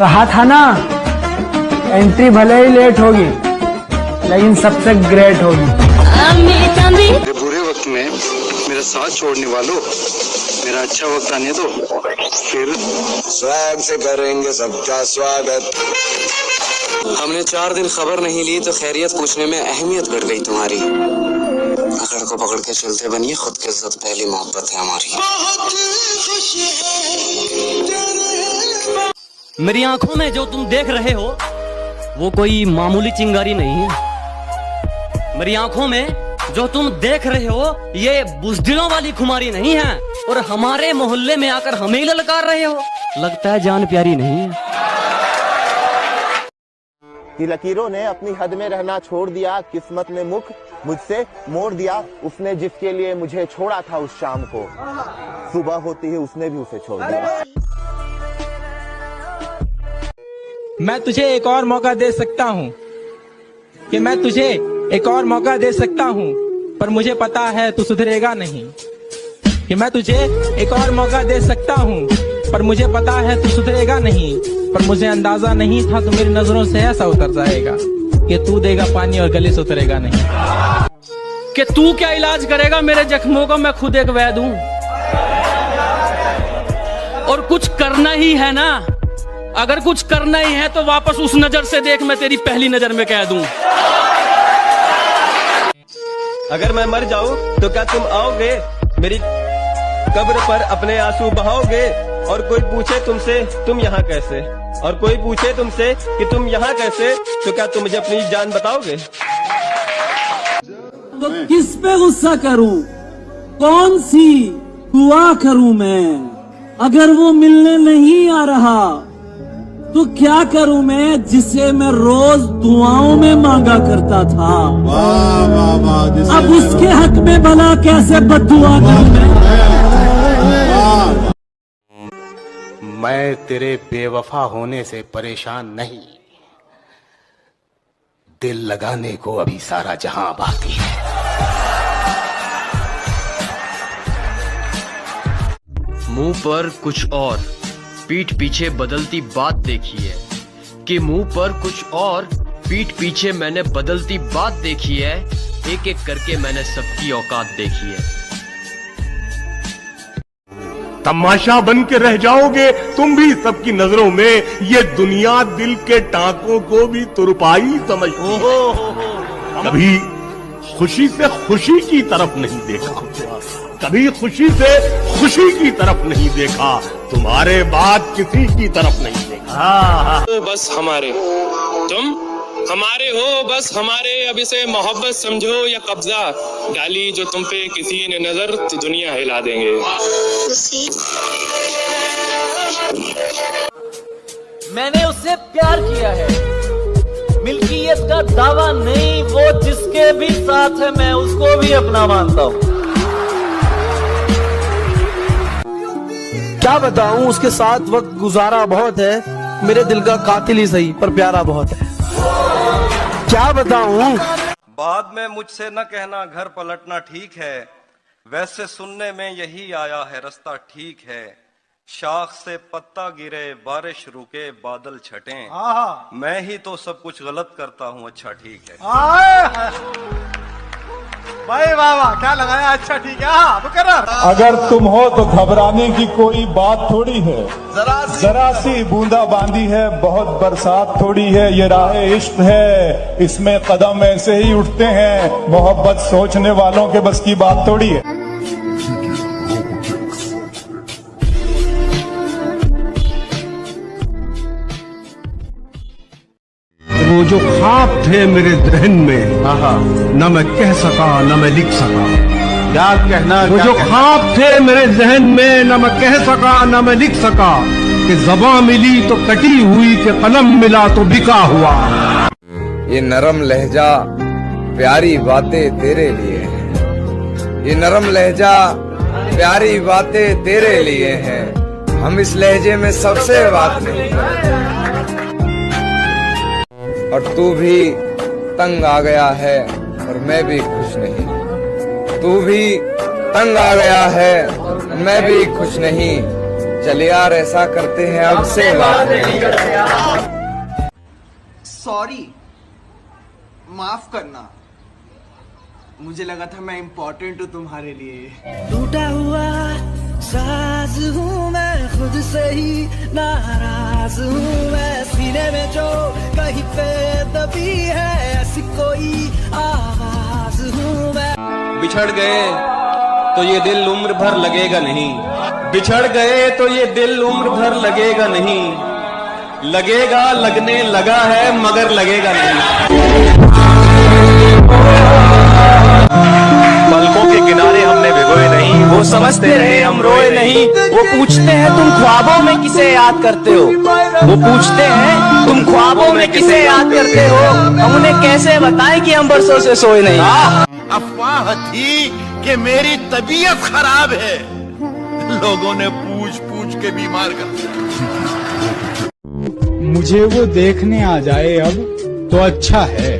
कहा था ना, एंट्री भले ही लेट होगी लेकिन सबसे ग्रेट होगी। मेरे बुरे वक्त में मेरा साथ छोड़ने वालों, मेरा अच्छा वक्त आने दो, फिर स्वैग से करेंगे सबका स्वागत। हमने 4 दिन खबर नहीं ली तो खैरियत पूछने में अहमियत बढ़ गई तुम्हारी। अकड़ को पकड़ के चलते बनिए, खुद की इज्जत पहली मोहब्बत है हमारी। मेरी आंखों में जो तुम देख रहे हो वो कोई मामूली चिंगारी नहीं है। मेरी आंखों में जो तुम देख रहे हो ये बुज़दिलों वाली खुमारी नहीं है। और हमारे मोहल्ले में आकर हमें ही ललकार रहे हो, लगता है जान प्यारी नहीं है। कि लकीरों ने अपनी हद में रहना छोड़ दिया, किस्मत ने मुख मुझसे मोड़ दिया। उसने जिसके लिए मुझे छोड़ा था उस शाम को, सुबह होती ही उसने भी उसे छोड़ दिया। मैं तुझे एक और मौका दे सकता हूँ, कि मैं तुझे एक और मौका दे सकता हूँ, पर मुझे पता है तू सुधरेगा नहीं। कि मैं तुझे एक और मौका दे सकता हूँ, पर मुझे पता है तू सुधरेगा नहीं। पर मुझे अंदाजा नहीं था तू मेरी नजरों से ऐसा उतर जाएगा कि तू देगा पानी और गले से उतरेगा नहीं। कि तू क्या इलाज करेगा मेरे जख्मों का, मैं खुद एक वैद हूं। और कुछ करना ही है ना, अगर कुछ करना ही है तो वापस उस नजर से देख, मैं तेरी पहली नजर में कह दूं। अगर मैं मर जाऊं तो क्या तुम आओगे मेरी कब्र पर, अपने आंसू बहाओगे? और कोई पूछे तुमसे तुम यहाँ कैसे, और कोई पूछे तुमसे कि तुम यहाँ कैसे, तो क्या तुम मुझे अपनी जान बताओगे? तो किस पे गुस्सा करूं, कौन सी दुआ करूं मैं? अगर वो मिलने नहीं आ रहा तो क्या करूं मैं, जिसे मैं रोज दुआओं में मांगा करता था। वाह वाह वाह, अब उसके हक में भला कैसे बद्दुआ करूं मैं तेरे बेवफा होने से परेशान नहीं, दिल लगाने को अभी सारा जहां बाकी है। मुंह पर कुछ और, पीठ पीछे बदलती बात देखी है। कि मुंह पर कुछ और, पीठ पीछे मैंने बदलती बात देखी है। एक एक करके मैंने सबकी औकात देखी है। तमाशा बन के रह जाओगे तुम भी सबकी नजरों में। ये दुनिया दिल के टांकों को भी तुरपाई समझती है। कभी खुशी से खुशी की तरफ नहीं देखा, कभी खुशी से खुशी की तरफ नहीं देखा, तुम्हारे बाद किसी की तरफ नहीं देखा। बस हमारे, तुम हमारे हो, बस हमारे। अब इसे मोहब्बत समझो या कब्जा, डाली जो तुम पे किसी ने नजर तो दुनिया हिला देंगे। मैंने उससे प्यार किया है, मिल्कियत का दावा नहीं। वो जिसके भी साथ है मैं उसको भी अपना मानता हूँ। क्या बताऊं, उसके साथ वक्त गुजारा बहुत है। मेरे दिल का कातिल ही सही पर प्यारा बहुत है। क्या बताऊं। बाद में मुझसे न कहना घर पलटना ठीक है, वैसे सुनने में यही आया है रास्ता ठीक है। शाख से पत्ता गिरे, बारिश रुके, बादल छटे, मैं ही तो सब कुछ गलत करता हूँ, अच्छा ठीक है। भाई वाह वाह, क्या लगाया, अच्छा ठीक है। अगर तुम हो तो घबराने की कोई बात थोड़ी है, जरा सी बूंदा बांदी है, बहुत बरसात थोड़ी है। ये राह इश्क है, इसमें कदम ऐसे ही उठते हैं। मोहब्बत सोचने वालों के बस की बात थोड़ी है। वो जो ख्वाब थे मेरे जहन में, न मैं कह सका न मैं लिख सका। क्या कहना, वो जो ख्वाब थे मेरे जहन में, न मैं कह सका न मैं लिख सका। कि ज़बां मिली तो कटी हुई, कि कलम मिला तो बिका हुआ। ये नरम लहजा प्यारी बातें तेरे लिए है, ये नरम लहजा प्यारी बातें तेरे लिए है। हम इस लहजे में सबसे बात नहीं करते, और तू भी तंग आ गया है और मैं भी खुश नहीं। तू भी तंग आ गया है और मैं भी खुश नहीं। चल यार ऐसा करते हैं, अब से बात नहीं करते। सॉरी, माफ करना, मुझे लगा था मैं इम्पोर्टेंट हूँ तुम्हारे लिए। टूटा हुआ साज हूँ मैं, खुद से ही नाराज हूँ मैं, सीने में जो कहीं पे दबी है ऐसी कोई आवाज हूँ मैं। बिछड़ गए तो ये दिल उम्र भर लगेगा नहीं, बिछड़ गए तो ये दिल उम्र भर लगेगा नहीं, लगेगा लगने लगा है मगर लगेगा नहीं। पलकों के किनारे हमने भिगोए नहीं, वो समझते रहे हम रोए नहीं। वो पूछते हैं तुम ख्वाबों में किसे याद करते हो, वो पूछते हैं तुम ख्वाबों में किसे याद करते हो, हम उन्हें कैसे बताएं कि हम बरसों से सोए नहीं। अफवाह थी कि मेरी तबीयत खराब है, लोगों ने पूछ पूछ के बीमार कर दिया। मुझे वो देखने आ जाए अब तो अच्छा है,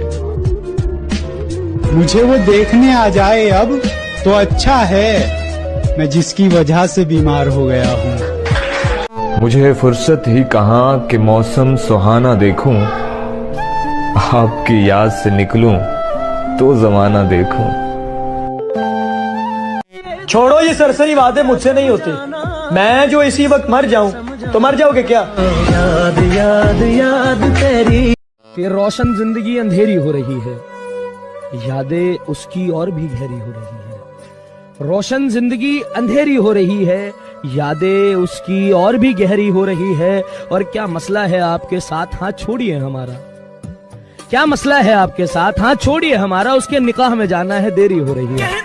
मुझे वो देखने आ जाए अब तो अच्छा है, मैं जिसकी वजह से बीमार हो गया हूँ। मुझे फुर्सत ही कहाँ कि मौसम सुहाना देखूं, आपकी याद से निकलूं तो जमाना देखूं। छोड़ो ये सरसरी बातें, मुझसे नहीं होती। मैं जो इसी वक्त मर जाऊं तो मर जाओगे क्या? याद याद याद तेरी। ये रोशन जिंदगी अंधेरी हो रही है, यादें उसकी और भी गहरी हो रही है। रोशन जिंदगी अंधेरी हो रही है, यादें उसकी और भी गहरी हो रही है। और क्या मसला है आपके साथ, हाथ छोड़िए हमारा। क्या मसला है आपके साथ, हाथ छोड़िए हमारा। उसके निकाह में जाना है, देरी हो रही है।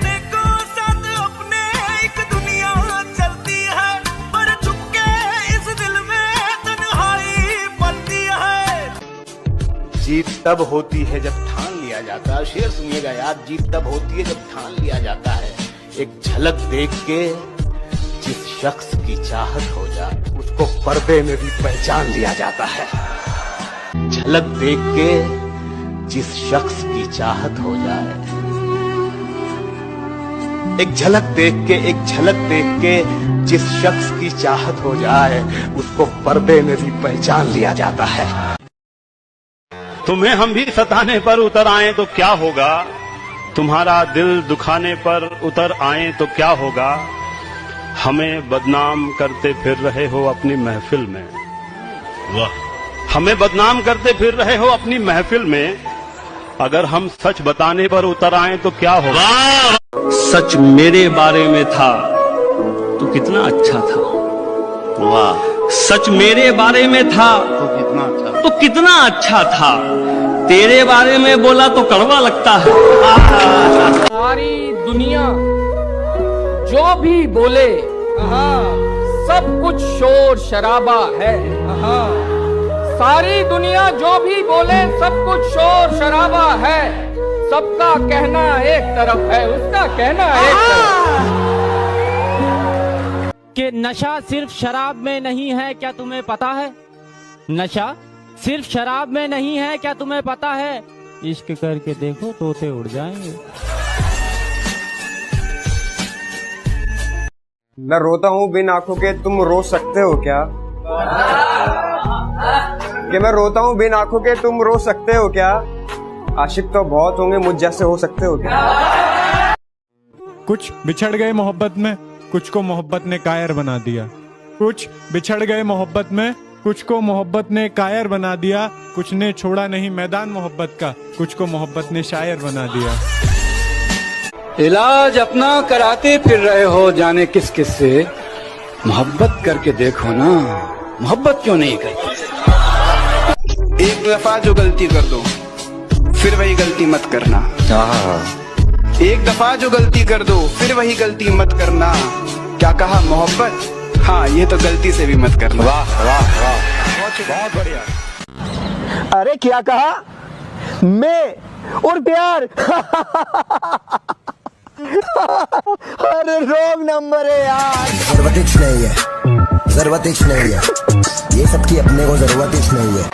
जीत तब होती है जब ठान लिया जाता है। शेर सुनिएगा यार, जीत तब होती है जब ठान लिया जाता है। एक झलक देख के जिस शख्स की चाहत हो जाए उसको पर्दे में भी पहचान लिया जाता है। झलक देख के जिस शख्स की चाहत हो जाए, एक झलक देख के जिस शख्स की चाहत हो जाए उसको पर्दे में भी पहचान लिया जाता है। तुम्हें हम भी सताने पर उतर आए तो क्या होगा, तुम्हारा दिल दुखाने पर उतर आए तो क्या होगा। हमें बदनाम करते फिर रहे हो अपनी महफिल में, वाह। हमें बदनाम करते फिर रहे हो अपनी महफिल में, अगर हम सच बताने पर उतर आए तो क्या होगा। सच मेरे बारे में था तो कितना अच्छा था, वाह। सच मेरे बारे में था तो कितना अच्छा था, तेरे बारे में बोला तो कड़वा लगता है। सारी दुनिया जो भी बोले सब कुछ शोर शराबा है। सारी दुनिया जो भी बोले सब कुछ शोर शराबा है। सबका कहना एक तरफ है, उसका कहना एक तरफ। कि नशा सिर्फ शराब में नहीं है, क्या तुम्हें पता है? नशा सिर्फ शराब में नहीं है, क्या तुम्हें पता है? इश्क करके देखो तोते उड़ जाएंगे। मैं रोता हूँ बिन आंखों के, तुम रो सकते हो क्या? कि मैं रोता हूँ बिन आंखों के, तुम रो सकते हो क्या? आशिक तो बहुत होंगे, मुझ जैसे हो सकते हो क्या? कुछ बिछड़ गए मोहब्बत में, कुछ को मोहब्बत ने कायर बना दिया। कुछ बिछड़ गए मोहब्बत में, कुछ को मोहब्बत ने कायर बना दिया। कुछ ने छोड़ा नहीं मैदान मोहब्बत का, कुछ को मोहब्बत ने शायर बना दिया। इलाज अपना कराते फिर रहे हो जाने किस किस से, मोहब्बत करके देखो ना, मोहब्बत क्यों नहीं करते। एक दफा जो गलती कर दो फिर वही गलती मत करना। एक दफा जो गलती कर दो फिर वही गलती मत करना। क्या कहा मोहब्बत? हाँ, ये तो गलती से भी मत करना। वाह वाह वाह, बहुत बढ़िया। अरे क्या कहा? मैं और प्यार। अरे रॉन्ग नंबर है यार। जरूरत नहीं है, जरूरत नहीं है, ये सबकी अपने को जरूरत नहीं है।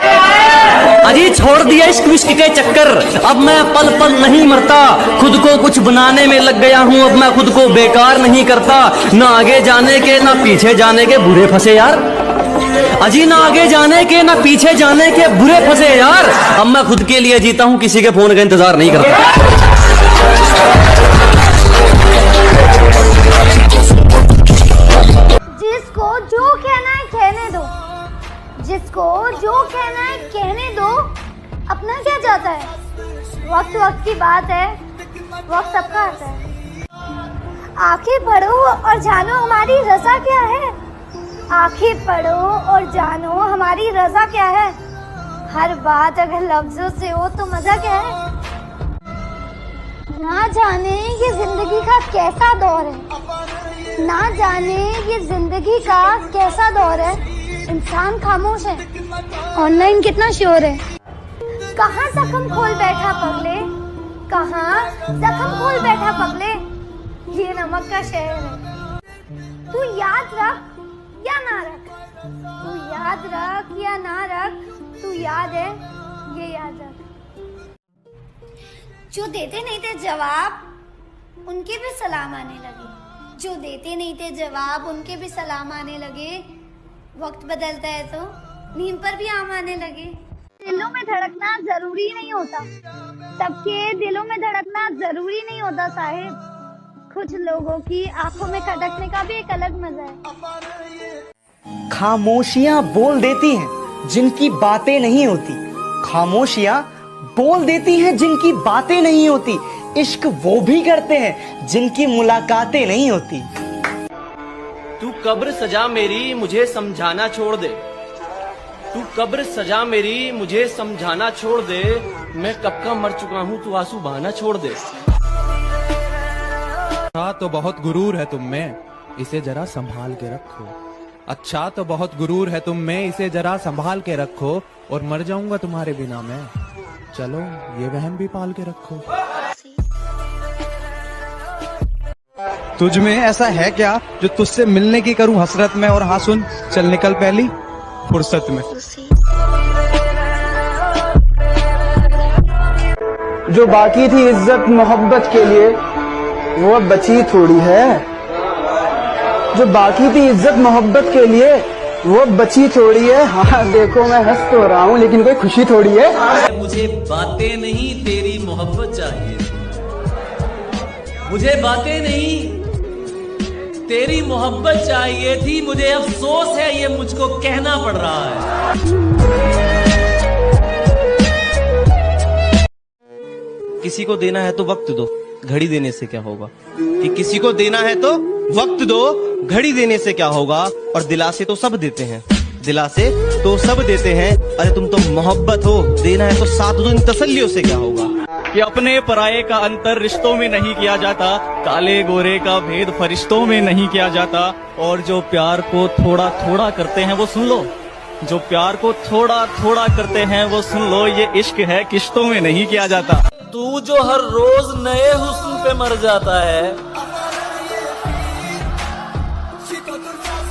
अजी छोड़ दिया इश्क विश्क के चक्कर, अब मैं पल पल नहीं मरता। खुद को कुछ बनाने में लग गया हूँ, अब मैं खुद को बेकार नहीं करता। ना आगे जाने के ना पीछे जाने के बुरे फंसे यार। अजी ना आगे जाने के ना पीछे जाने के बुरे फंसे यार। अब मैं खुद के लिए जीता हूँ, किसी के फोन का इंतजार नहीं करता। जिसको जो कहना है कहने दो, जिसको जो कहना है कहने दो, अपना क्या जाता है। वक्त वक्त की बात है, वक्त सबका आता है। आखिर पढ़ो और जानो हमारी रजा क्या है, आखिर पढ़ो और जानो हमारी रजा क्या है। हर बात अगर लफ्जों से हो तो मजा क्या है। ना जाने ये जिंदगी का कैसा दौर है, ना जाने ये जिंदगी का कैसा दौर है। इंसान खामोश है, ऑनलाइन कितना शोर है। कहाँ जख्म खोल बैठा पगले, कहाँ जख्म खोल बैठा पगले, ये नमक का शहर है। तू याद रख या ना रख, तू याद रख या ना रख, तू याद है ये याद रख। जो देते नहीं थे जवाब उनके भी सलाम आने लगे, जो देते नहीं थे जवाब उनके भी सलाम आने लगे। वक्त बदलता है तो नींद पर भी आम आने लगे। दिलों में धड़कना जरूरी नहीं होता, सबके दिलों में धड़कना जरूरी नहीं होता साहिब। कुछ लोगों की आंखों में खटकने का भी एक अलग मजा है। खामोशियां बोल देती हैं जिनकी बातें नहीं होती, खामोशियां बोल देती हैं जिनकी बातें नहीं होती। इश्क वो भी करते हैं जिनकी मुलाकातें नहीं होती। तू कब्र सजा मेरी मुझे समझाना छोड़ दे, तू कब्र सजा मेरी मुझे समझाना छोड़ दे। मैं कब का मर चुका हूँ, तू आंसू बहाना छोड़ दे। अच्छा तो बहुत गुरूर है तुम में, इसे जरा संभाल के रखो। अच्छा तो बहुत गुरूर है तुम में, इसे जरा संभाल के रखो। और मर जाऊंगा तुम्हारे बिना मैं, चलो ये वहम भी पाल के रखो। तुझ में ऐसा है क्या जो तुझसे मिलने की करूं हसरत में। और हाँ सुन, चल निकल पहली फुर्सत में। जो बाकी थी इज्जत मोहब्बत के लिए वो अब बची थोड़ी है, जो बाकी थी इज्जत मोहब्बत के लिए वो अब बची थोड़ी है। हाँ देखो मैं हंस तो रहा हूँ लेकिन कोई खुशी थोड़ी है। मुझे बातें नहीं तेरी मोहब्बत चाहिए, मुझे बातें नहीं तेरी मोहब्बत चाहिए थी। मुझे अफसोस है ये मुझको कहना पड़ रहा है। किसी को देना है तो वक्त दो, घड़ी देने से क्या होगा। कि किसी को देना है तो वक्त दो, घड़ी देने से क्या होगा। और दिलासे तो सब देते हैं, दिलासे तो सब देते हैं। अरे तुम तो मोहब्बत हो, देना है तो साथ दो, इन तसल्लियों से क्या होगा। कि अपने पराये का अंतर रिश्तों में नहीं किया जाता, काले गोरे का भेद फरिश्तों में नहीं किया जाता। और जो प्यार को थोड़ा थोड़ा करते हैं वो सुन लो, जो प्यार को थोड़ा थोड़ा करते हैं वो सुन लो। ये इश्क है किश्तों में नहीं किया जाता। तू जो हर रोज नए हुस्न पे मर जाता है,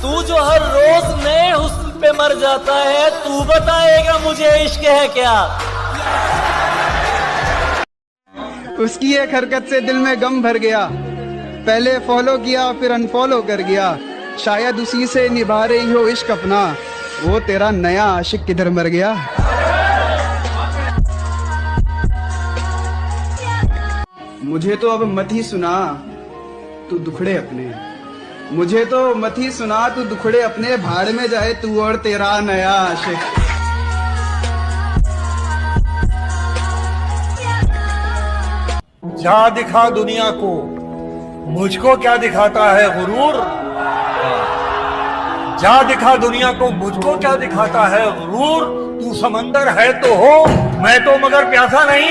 तू जो हर रोज नए हुस्न पे मर जाता है, तू बताएगा मुझे इश्क है क्या। उसकी एक हरकत से दिल में गम भर गया, पहले फॉलो किया फिर अनफॉलो कर गया। शायद उसी से निभा रही हो इश्क अपना, वो तेरा नया आशिक किधर मर गया। मुझे तो अब मत ही सुना तू दुखड़े अपने, मुझे तो मत ही सुना तू दुखड़े अपने। भाड़ में जाए तू और तेरा नया आशिक। जा दिखा दुनिया को, मुझको क्या दिखाता है गुरूर। जा दिखा दुनिया को, मुझको क्या दिखाता है गुरूर। तू समंदर है तो हो, मैं तो मगर प्यासा नहीं।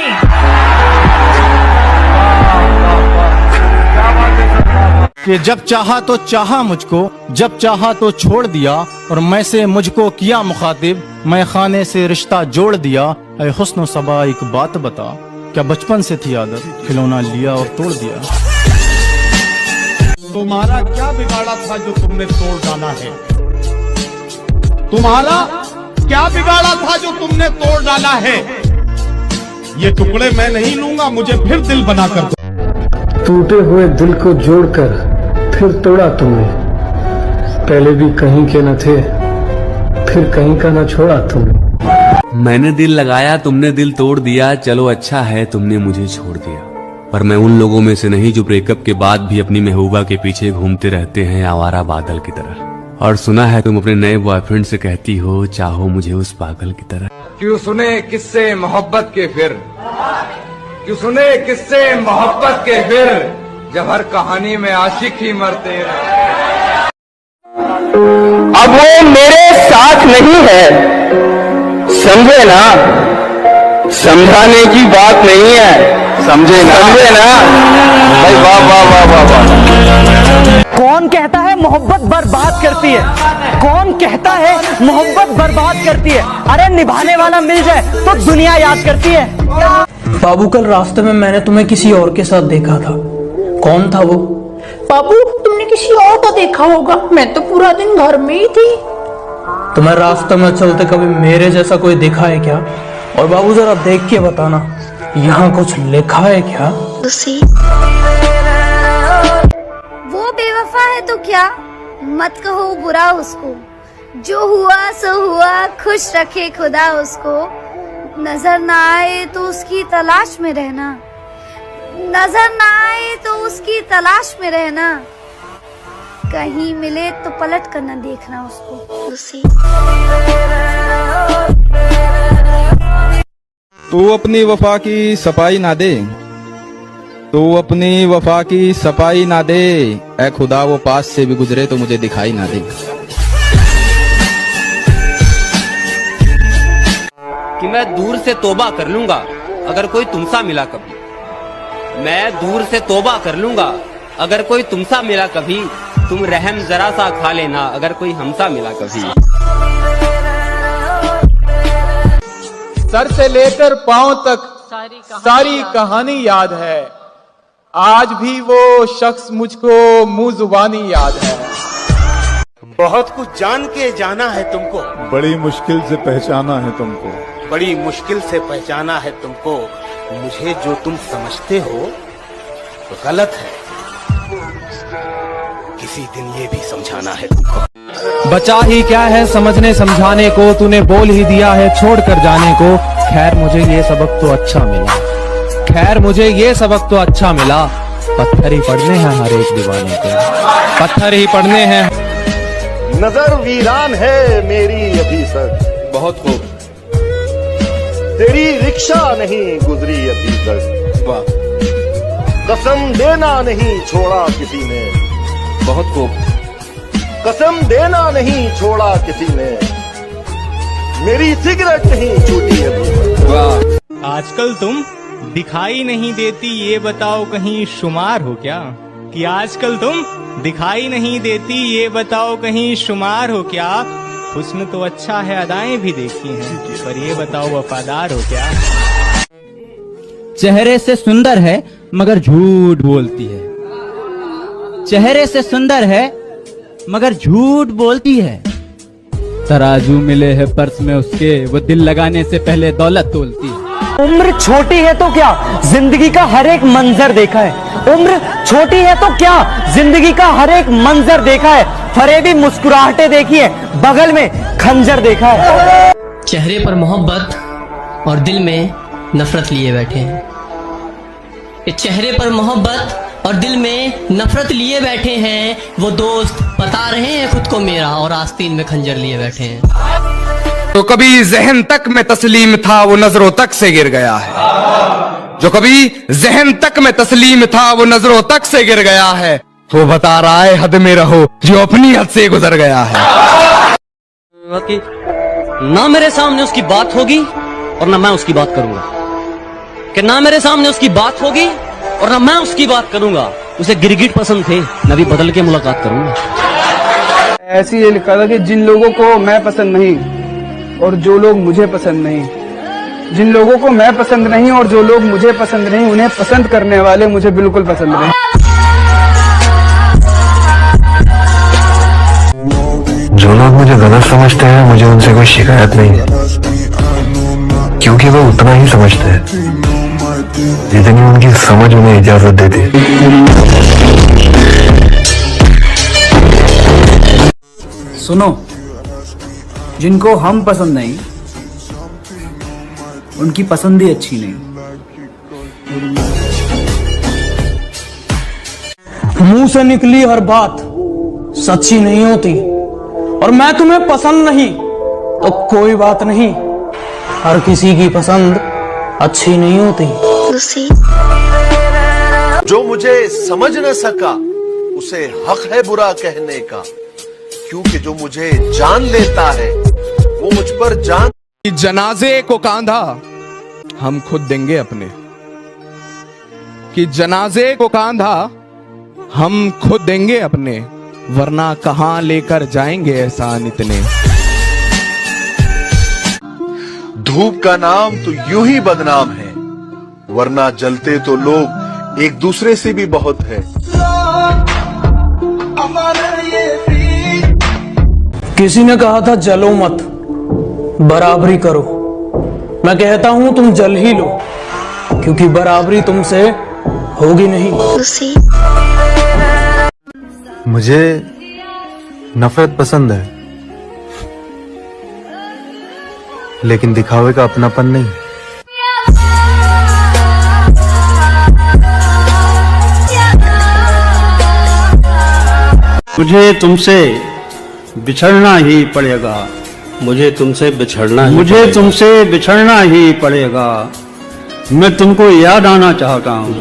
कि जब चाहा तो चाहा मुझको, जब चाहा तो छोड़ दिया। और मैं से मुझको किया मुखातिब, मैं खाने से रिश्ता जोड़ दिया। ऐ हुस्न सबा एक बात बता, क्या बचपन से थी आदत, खिलौना लिया और तोड़ दिया। तुम्हारा क्या बिगाड़ा था जो तुमने तोड़ डाला है। तुम्हारा क्या बिगाड़ा था जो तुमने तोड़ डाला है। ये टुकड़े मैं नहीं लूंगा, मुझे फिर दिल बना कर दो। टूटे हुए दिल को जोड़कर फिर तोड़ा तुमने, पहले भी कहीं के न थे फिर कहीं का ना छोड़ा तुमने। मैंने दिल लगाया, तुमने दिल तोड़ दिया। चलो अच्छा है तुमने मुझे छोड़ दिया, पर मैं उन लोगों में से नहीं जो ब्रेकअप के बाद भी अपनी महबूबा के पीछे घूमते रहते हैं आवारा बादल की तरह। और सुना है तुम अपने नए बॉयफ्रेंड से कहती हो, चाहो मुझे उस पागल की तरह। क्यों सुने किस्से मोहब्बत के फिर, क्यों सुने किस्से मोहब्बत के फिर, जब हर कहानी में आशिक ही मरते हैं। अब वो मेरे साथ नहीं है, समझे ना, समझाने की बात नहीं है, समझे ना, समझे ना भाई। वाह वाह वाह वाह वाह। कौन कहता है मोहब्बत बर्बाद करती है? कौन कहता है मोहब्बत बर्बाद करती है? अरे निभाने वाला मिल जाए तो दुनिया याद करती है। बाबू कल रास्ते में मैंने तुम्हें किसी और के साथ देखा था। कौन था वो? बाबू तुमने किसी और को देखा होगा, मैं तो पूरा दिन घर में ही थी। तुम्हें रास्ते में चलते कभी मेरे जैसा कोई देखा है क्या? और बाबू जरा देख के बताना, यहाँ कुछ लिखा है क्या? वो बेवफा है तो क्या, मत कहो बुरा उसको, जो हुआ सो हुआ, खुश रखे खुदा उसको। नजर ना आए तो उसकी तलाश में रहना, नजर ना आए तो उसकी तलाश में रहना, कहीं मिले तो पलट कर न देखना उसको। तू अपनी वफा की सफाई ना दे, तू अपनी वफा की सफाई ना दे, ऐ खुदा वो पास से भी गुजरे तो मुझे दिखाई ना दे। कि मैं दूर से तौबा कर लूंगा अगर कोई तुमसा मिला कभी, मैं दूर से तौबा कर लूंगा अगर कोई तुमसा मिला कभी, तुम रहम जरा सा खा लेना अगर कोई हमसा मिला कभी। सर से लेकर पांव तक सारी कहानी याद है, आज भी वो शख्स मुझको मुंह जुबानी याद है। बहुत कुछ जान के जाना है तुमको, बड़ी मुश्किल से पहचाना है तुमको, बड़ी मुश्किल से पहचाना है तुमको। मुझे जो तुम समझते हो तो गलत है, किसी दिन ये भी समझाना है तुमको। बचा ही क्या है समझने समझाने को, तूने बोल ही दिया है छोड़ कर जाने को। खैर मुझे ये सबक तो अच्छा मिला, खैर मुझे ये सबक तो अच्छा मिला, पत्थर ही पड़ने हैं हर एक दीवाने पे, पत्थर ही पड़ने हैं। नजर वीरान है मेरी अभी तक, बहुत खूब, तेरी रिक्शा नहीं गुजरी अभी तक, वाह, कसम देना नहीं छोड़ा किसी ने, बहुत खूब, कसम देना नहीं छोड़ा किसी ने, मेरी सिगरेट नहीं छूटी अभी, वाह। आजकल तुम दिखाई नहीं देती, ये बताओ कहीं शुमार हो क्या? कि आजकल तुम दिखाई नहीं देती, ये बताओ कहीं शुमार हो क्या? हुस्न तो अच्छा है, अदाएं भी देखी हैं, पर ये बताओ वफादार हो क्या? चेहरे से सुंदर है मगर झूठ बोलती है, चेहरे से सुंदर है मगर झूठ बोलती है। तराजू मिले है पर्स में उसके, वो दिल लगाने से पहले दौलत तोलती है। उम्र छोटी है तो क्या, जिंदगी का हर एक मंजर देखा है। उम्र छोटी है तो क्या, जिंदगी का हर एक मंजर देखा है। फरेबी मुस्कुराहटें देखी है, बगल में खंजर देखा है। चेहरे पर मोहब्बत और दिल में नफरत लिए बैठे हैं, ये चेहरे पर मोहब्बत और दिल में नफरत लिए बैठे हैं। वो दोस्त बता रहे हैं खुद को मेरा, और आस्तीन में खंजर लिए बैठे हैं। तो कभी जहन तक में तस्लीम था वो नजरों तक से गिर गया है, जो कभी जहन तक में तस्लीम था वो नजरों तक से गिर गया है। वो बता रहा है हद में रहो जो अपनी हद से गुजर गया है। ना मेरे सामने उसकी बात होगी और ना मैं उसकी बात करूंगा, कि ना मेरे सामने उसकी बात होगी और ना मैं उसकी बात करूंगा। उसे गिरगिट पसंद थे, मैं भी बदल के मुलाकात करूंगा। ऐसे ये लिखा था कि जिन लोगों को मैं पसंद नहीं और जो लोग मुझे पसंद नहीं, जिन लोगों को मैं पसंद नहीं और जो लोग मुझे पसंद नहीं, उन्हें पसंद करने वाले मुझे बिल्कुल पसंद नहीं। जो लोग मुझे गलत समझते हैं मुझे उनसे कोई शिकायत नहीं है, क्योंकि वो उतना ही समझते हैं जितनी उनकी समझ उन्हें इजाजत देती। सुनो, जिनको हम पसंद नहीं, उनकी पसंद ही अच्छी नहीं। मुंह से निकली हर बात सच्ची नहीं होती, और मैं तुम्हें पसंद नहीं तो कोई बात नहीं, हर किसी की पसंद अच्छी नहीं होती। जो मुझे समझ न सका उसे हक है बुरा कहने का, क्योंकि जो मुझे जान लेता है वो मुझ पर जान। जनाजे को कांधा हम खुद देंगे अपने, कि जनाजे को कांधा हम खुद देंगे अपने, वरना कहां लेकर जाएंगे एहसान इतने। धूप का नाम तो यूं ही बदनाम है, वरना जलते तो लोग एक दूसरे से भी बहुत है। किसी ने कहा था जलो मत, बराबरी करो। मैं कहता हूं तुम जल ही लो, क्योंकि बराबरी तुमसे होगी नहीं। मुझे नफरत पसंद है, लेकिन दिखावे का अपनापन नहीं। मुझे तुमसे बिछड़ना ही पड़ेगा, मुझे तुमसे बिछड़ना ही पड़ेगा। मैं तुमको याद आना चाहता हूँ।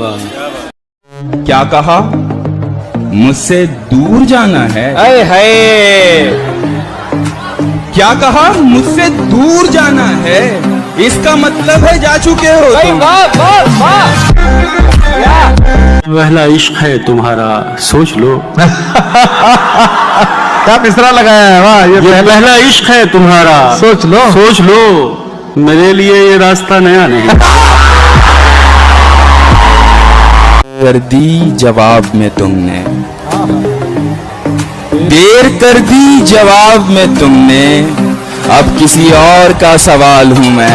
क्या कहा? मुझसे दूर जाना है? है क्या कहा? मुझसे दूर जाना है? इसका मतलब है जा चुके हो तुम। पहला इश्क है तुम्हारा, सोच लो। क्या पिसरा लगाया है? वाह, ये पहला इश्क है तुम्हारा, सोच लो। मेरे लिए ये रास्ता नया नहीं। कर दी जवाब में तुमने, देर कर दी जवाब में तुमने, अब किसी और का सवाल हूं मैं।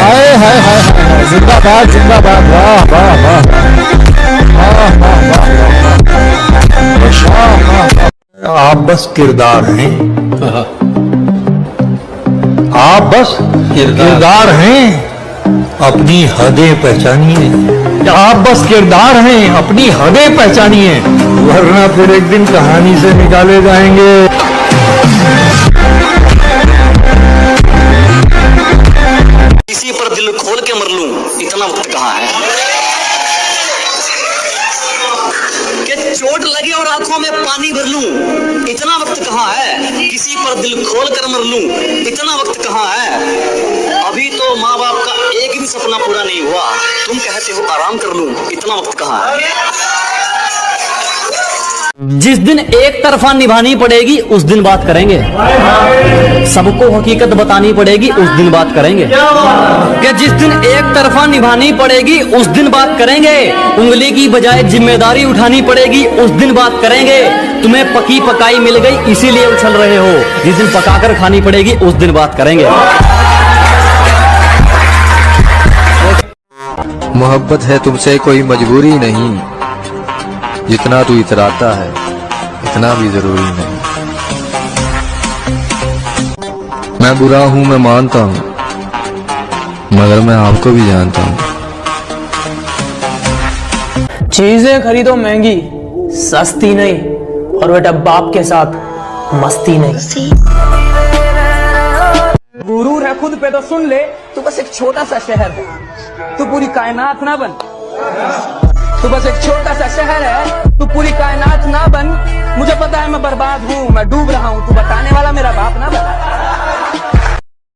जिंदाबाद जिंदाबाद, वाह वाह वाह। आप बस किरदार हैं, आप बस किरदार हैं, अपनी हदें पहचानिए। आप बस किरदार हैं, अपनी हदें पहचानिए, वरना फिर एक दिन कहानी से निकाले जाएंगे। किसी पर दिल खोल के मर लूं, इतना वक्त कहाँ है? कि चोट लगे और आंखों में पानी भर लूं, इतना वक्त कहाँ है? किसी पर दिल खोल कर मर लूं, इतना वक्त कहाँ है? अभी तो माँ बाप का एक भी सपना पूरा नहीं हुआ, तुम कहते हो आराम कर लूं, इतना वक्त कहाँ है? जिस दिन एक तरफा निभानी पड़ेगी उस दिन बात करेंगे, सबको हकीकत बतानी पड़ेगी उस दिन बात करेंगे। कि जिस दिन एक तरफा निभानी पड़ेगी उस दिन बात करेंगे, उंगली की बजाय जिम्मेदारी उठानी पड़ेगी उस दिन बात करेंगे। तुम्हें पकी पकाई मिल गई इसीलिए उछल रहे हो, जिस दिन पकाकर खानी पड़ेगी उस दिन बात करेंगे। मोहब्बत है तुमसे कोई मजबूरी नहीं, जितना तू इतराता है इतना भी जरूरी नहीं। मैं बुरा हूं मैं मानता हूं, मगर मैं आपको भी जानता हूं। चीजें खरीदो महंगी, सस्ती नहीं, और बेटा बाप के साथ मस्ती नहीं। गुरूर है खुद पे तो सुन ले, तू बस एक छोटा सा शहर है, तू पूरी कायनात ना बन। तू बस एक छोटा सा शहर है, तू पूरी कायनात ना बन। मुझे पता है मैं बर्बाद हूँ, मैं डूब रहा हूँ, तू बता